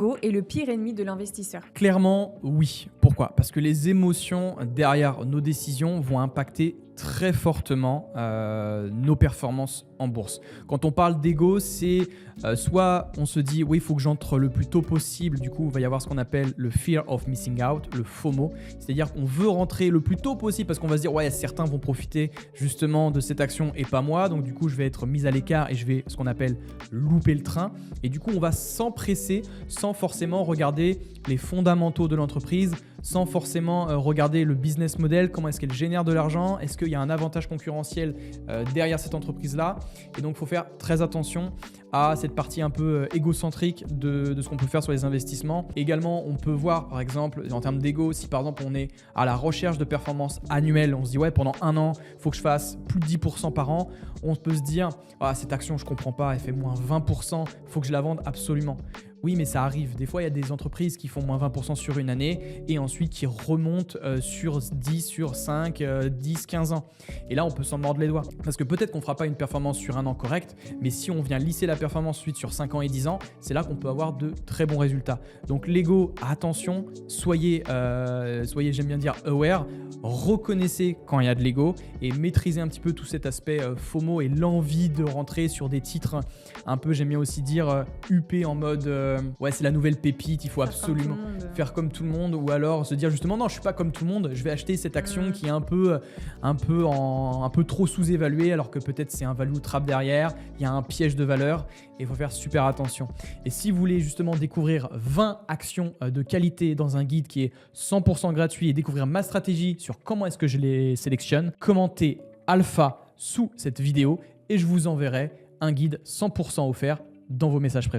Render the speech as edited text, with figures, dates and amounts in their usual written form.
L'ego est le pire ennemi de l'investisseur. Clairement, oui. Pourquoi? Parce que les émotions derrière nos décisions vont impacter très fortement nos performances en bourse. Quand on parle d'ego, c'est soit on se dit oui, il faut que j'entre le plus tôt possible. Du coup, il va y avoir ce qu'on appelle le fear of missing out, le FOMO. C'est-à-dire qu'on veut rentrer le plus tôt possible parce qu'on va se dire ouais, certains vont profiter justement de cette action et pas moi. Donc du coup, je vais être mis à l'écart et je vais ce qu'on appelle louper le train. Et du coup, on va s'empresser sans forcément regarder les fondamentaux de l'entreprise, sans forcément regarder le business model, comment est-ce qu'elle génère de l'argent, est-ce qu'il y a un avantage concurrentiel derrière cette entreprise-là. Et donc, il faut faire très attention à cette partie un peu égocentrique de ce qu'on peut faire sur les investissements. Également, on peut voir, par exemple, en termes d'ego, si par exemple on est à la recherche de performances annuelles, on se dit ouais, pendant un an, il faut que je fasse plus de 10% par an, on peut se dire ah, cette action, je ne comprends pas, elle fait moins 20%, il faut que je la vende absolument. Oui, mais ça arrive. Des fois, il y a des entreprises qui font moins 20% sur une année et ensuite qui remontent sur 10, sur 5, 10, 15 ans. Et là, on peut s'en mordre les doigts. Parce que peut-être qu'on ne fera pas une performance sur un an correcte, mais si on vient lisser la performance ensuite sur 5 ans et 10 ans, c'est là qu'on peut avoir de très bons résultats. Donc l'ego, attention, soyez j'aime bien dire aware, reconnaissez quand il y a de l'ego et maîtrisez un petit peu tout cet aspect FOMO et l'envie de rentrer sur des titres un peu, j'aime bien aussi dire, huppés en mode ouais, c'est la nouvelle pépite, il faut absolument faire comme tout le monde, ou alors se dire justement non, je suis pas comme tout le monde, je vais acheter cette action qui est un peu trop sous-évaluée alors que peut-être c'est un value trap derrière, il y a un piège de valeur et il faut faire super attention. Et si vous voulez justement découvrir 20 actions de qualité dans un guide qui est 100% gratuit et découvrir ma stratégie sur comment est-ce que je les sélectionne, commentez alpha sous cette vidéo et je vous enverrai un guide 100% offert dans vos messages privés.